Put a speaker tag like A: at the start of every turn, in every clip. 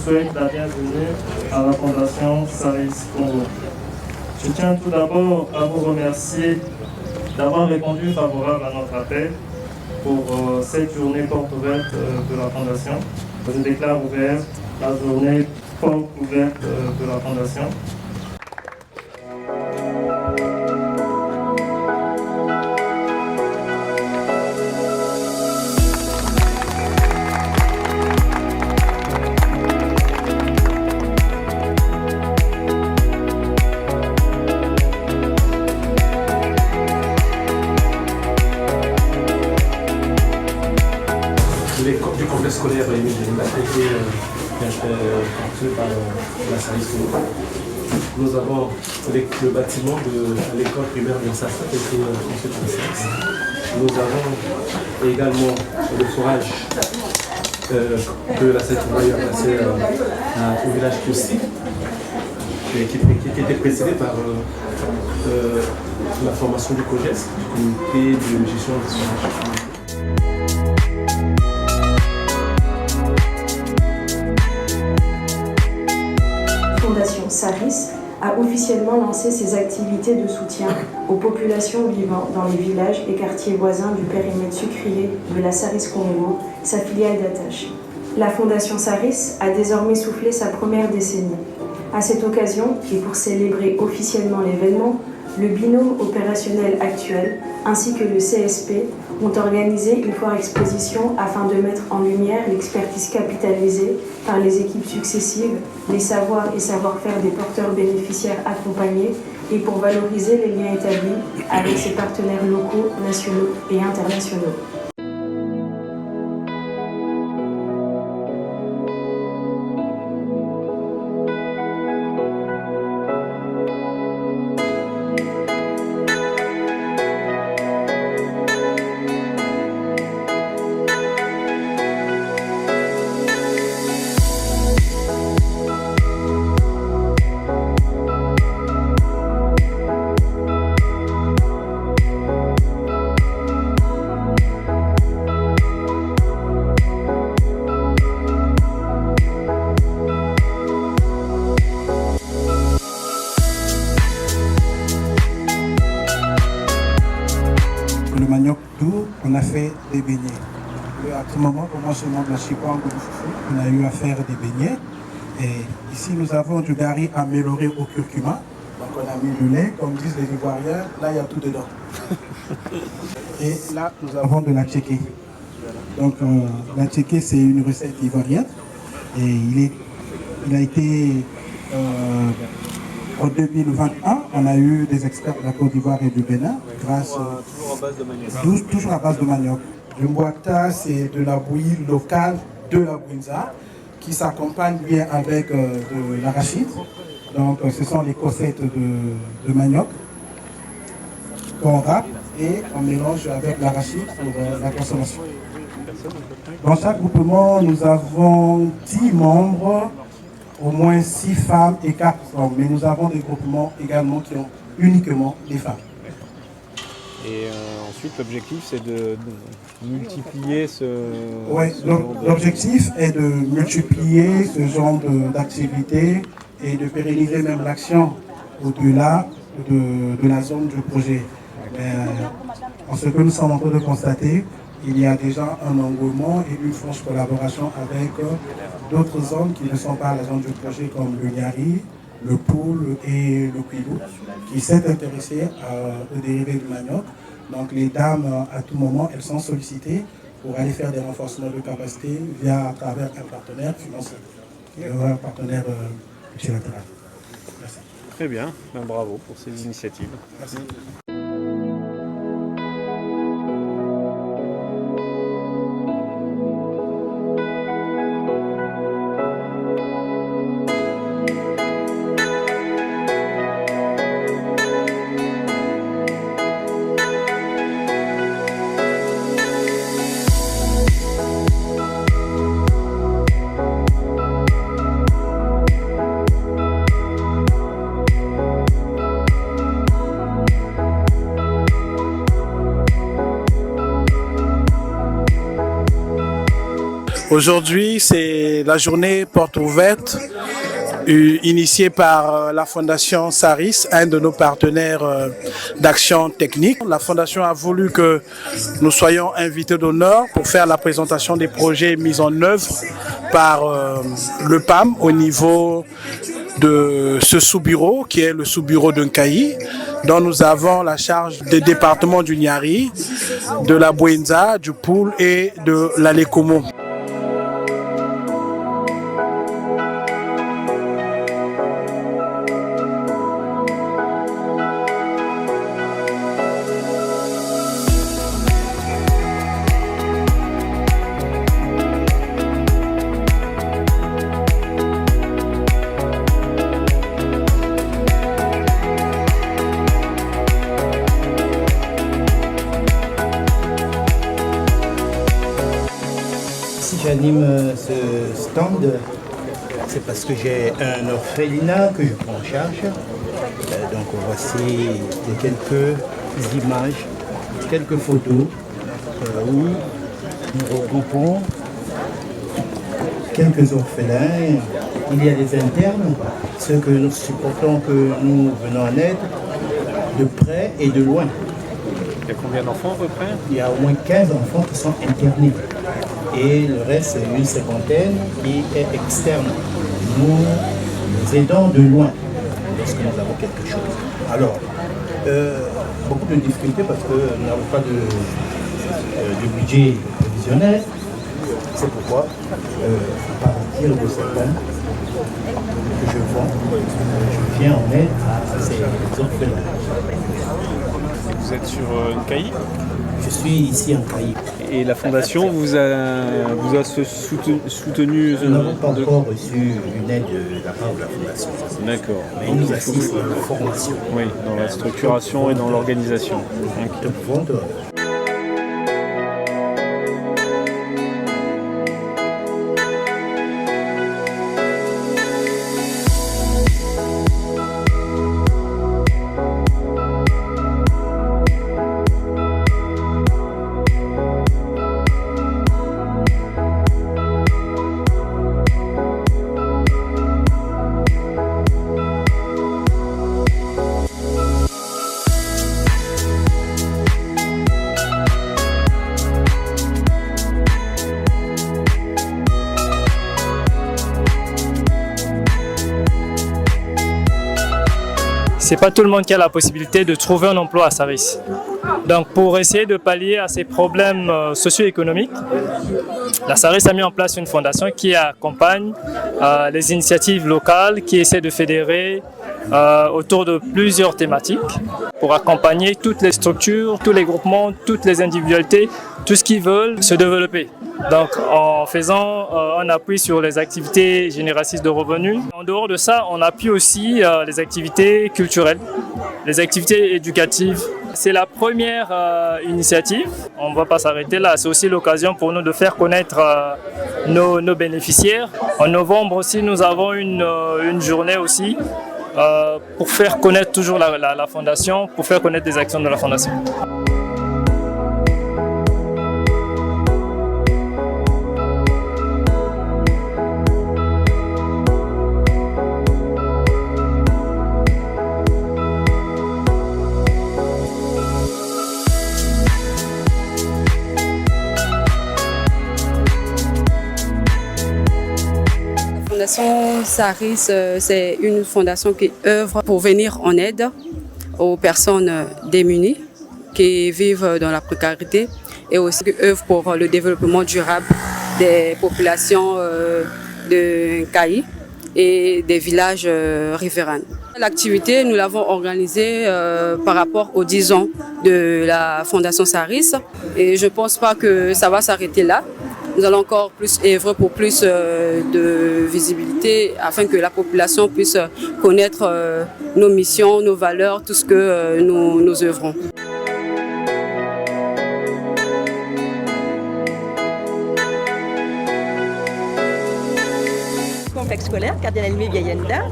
A: souhaite la bienvenue à la Fondation Saris Congo. Je tiens tout d'abord à vous remercier d'avoir répondu favorable à notre appel pour cette journée porte ouverte de la Fondation. Je déclare ouverte la journée porte ouverte de la Fondation.
B: Du complexe scolaire Émile Delimbat a été construit par la Saris Congo. Nous avons le bâtiment de l'école primaire de Sassat qui a été construit par la Saris. Nous avons également le forage que la Saris Congo a passé au village Kiossi, qui était précédé par la formation du COGES, du comité de gestion des forages.
C: La Fondation Saris a officiellement lancé ses activités de soutien aux populations vivant dans les villages et quartiers voisins du périmètre sucrier de la Saris Congo, sa filiale d'attache. La Fondation Saris a désormais soufflé sa première décennie. À cette occasion, et pour célébrer officiellement l'événement, le binôme opérationnel actuel ainsi que le CSP ont organisé une foire exposition afin de mettre en lumière l'expertise capitalisée par les équipes successives, les savoirs et savoir-faire des porteurs bénéficiaires accompagnés et pour valoriser les liens établis avec ses partenaires locaux, nationaux et internationaux.
D: Le manioc doux, on a fait des beignets. À ce moment, au commencement de la Chikwang, on a eu à faire des beignets. Et ici, nous avons du gari amélioré au curcuma. Donc, on a mis du lait, comme disent les Ivoiriens. Là, il y a tout dedans. Et là, nous avons de la tchéké. Donc, la tchéké, c'est une recette ivoirienne. Et il a été... en 2021, on a eu des experts de la Côte d'Ivoire et du Bénin,
E: toujours à base de manioc.
D: Toujours à base de manioc. Le Mwata, c'est de la bouillie locale de la Bouinza, qui s'accompagne bien avec de l'arachide. Donc, ce sont les cossettes de manioc qu'on râpe et on mélange avec l'arachide pour la consommation. Dans chaque groupement, nous avons 10 membres, au moins 6 femmes et 4 hommes. Mais nous avons des groupements également qui ont uniquement des femmes.
E: Et ensuite, l'objectif, c'est de multiplier ce...
D: Oui, l'objectif est de multiplier ce genre d'activité et de pérenniser même l'action au-delà de la zone du projet. En ce que nous sommes en train de constater, il y a déjà un engouement et une franche collaboration avec d'autres zones qui ne sont pas à la zone du projet comme le Niari, le Poul et le Quilou, qui s'est intéressé aux dérivés du manioc. Donc les dames, à tout moment, elles sont sollicitées pour aller faire des renforcements de capacité à travers un partenaire financier, un partenaire multilatéral. Merci.
E: Très bien, bravo pour ces initiatives.
D: Merci. Aujourd'hui, c'est la journée porte ouverte initiée par la Fondation Saris, un de nos partenaires d'action technique. La Fondation a voulu que nous soyons invités d'honneur pour faire la présentation des projets mis en œuvre par le PAM au niveau de ce sous-bureau qui est le sous-bureau d'Nkayi, dont nous avons la charge des départements du Niari, de la Bouenza, du Poul et de l'Alekomo.
F: Si j'anime ce stand, c'est parce que j'ai un orphelinat que je prends en charge. Donc voici quelques images, quelques photos où nous regroupons quelques orphelins. Il y a des internes, ceux que nous supportons, que nous venons en aide, de près et de loin.
E: Il y a combien d'enfants à peu près?
F: Il y a au moins 15 enfants qui sont internés. Et le reste, c'est une cinquantaine qui est externe. Nous aidons de loin lorsque nous avons quelque chose. Alors, beaucoup de difficultés parce que nous n'avons pas de budget prévisionnel. C'est pourquoi, à partir de certains que je vends, je viens en aide à ces orphelins.
E: Vous êtes sur Nkayi?
F: Je suis ici en Nkayi.
E: Et la Fondation vous a soutenu
F: Nous n'avons pas encore reçu une aide de la part de la Fondation.
E: D'accord.
F: Mais ils nous assistent dans la formation.
E: Oui, dans la structuration et dans l'organisation.
F: Donc, vendeurs.
G: C'est pas tout le monde qui a la possibilité de trouver un emploi à Saris. Donc pour essayer de pallier à ces problèmes socio-économiques, la Saris a mis en place une fondation qui accompagne les initiatives locales, qui essaie de fédérer autour de plusieurs thématiques pour accompagner toutes les structures, tous les groupements, toutes les individualités, tout ce qui veulent se développer. Donc en faisant un appui sur les activités génératrices de revenus. En dehors de ça, on appuie aussi les activités culturelles, les activités éducatives. C'est la première initiative, on ne va pas s'arrêter là, c'est aussi l'occasion pour nous de faire connaître nos bénéficiaires. En novembre aussi, nous avons une journée aussi pour faire connaître toujours la Fondation, pour faire connaître des actions de la Fondation.
H: La Fondation Saris, c'est une fondation qui œuvre pour venir en aide aux personnes démunies qui vivent dans la précarité et aussi qui œuvre pour le développement durable des populations de Nkayi et des villages riverains. L'activité, nous l'avons organisée par rapport aux 10 ans de la Fondation Saris et je ne pense pas que ça va s'arrêter là. Nous allons encore plus œuvrer pour plus de visibilité afin que la population puisse connaître nos missions, nos valeurs, tout ce que nous œuvrons.
I: Complexe scolaire, Cardinal Miguayenda.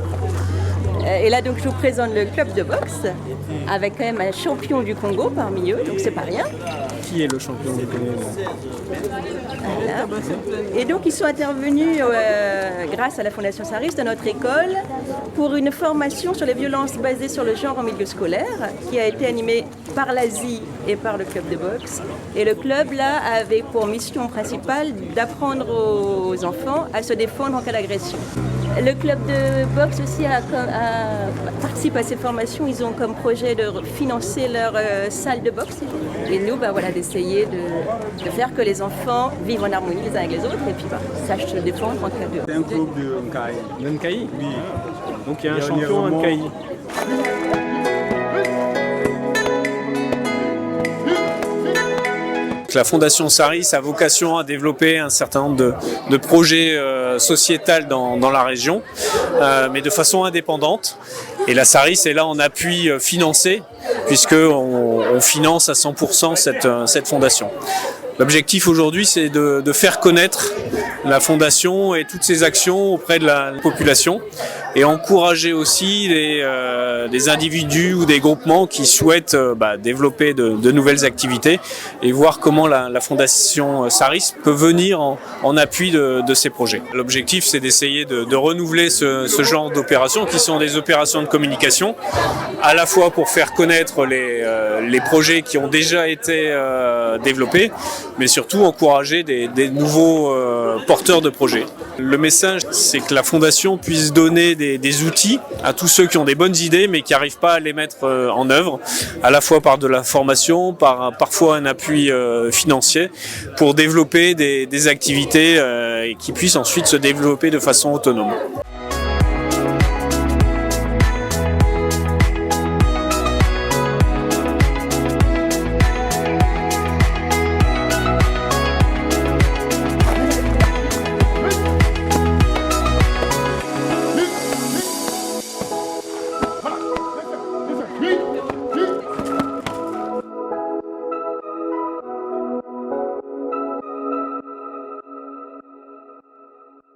I: Et là, donc, je vous présente le club de boxe avec quand même un champion du Congo parmi eux, donc c'est pas rien.
E: Qui est le champion du Congo?
I: Voilà. Et donc ils sont intervenus grâce à la Fondation Saris de notre école pour une formation sur les violences basées sur le genre en milieu scolaire qui a été animée par l'Asie et par le club de boxe. Et le club là avait pour mission principale d'apprendre aux enfants à se défendre en cas d'agression. Le club de boxe aussi participe à ces formations. Ils ont comme projet de financer leur salle de boxe. Et nous, d'essayer de faire que les enfants vivent en harmonie les uns avec les autres et puis sachent se défendre en cas de...
J: C'est un club de Nkai.
E: De Nkai?
J: Oui.
E: Donc il y a un champion à Nkai. La Fondation Saris a vocation à développer un certain nombre de projets sociétals dans la région, mais de façon indépendante. Et la Saris est là en appui financé, puisqu'on finance à 100% cette fondation. L'objectif aujourd'hui, c'est de faire connaître la fondation et toutes ses actions auprès de la population et encourager aussi des individus ou des groupements qui souhaitent développer de nouvelles activités et voir comment la Fondation Saris peut venir en appui de ces projets. L'objectif, c'est d'essayer de renouveler ce genre d'opérations qui sont des opérations de communication, à la fois pour faire connaître les projets qui ont déjà été développés, mais surtout encourager des nouveaux porteurs de projets. Le message, c'est que la Fondation puisse donner des outils à tous ceux qui ont des bonnes idées mais qui n'arrivent pas à les mettre en œuvre, à la fois par de la formation, parfois un appui financier, pour développer des activités qui puissent ensuite se développer de façon autonome.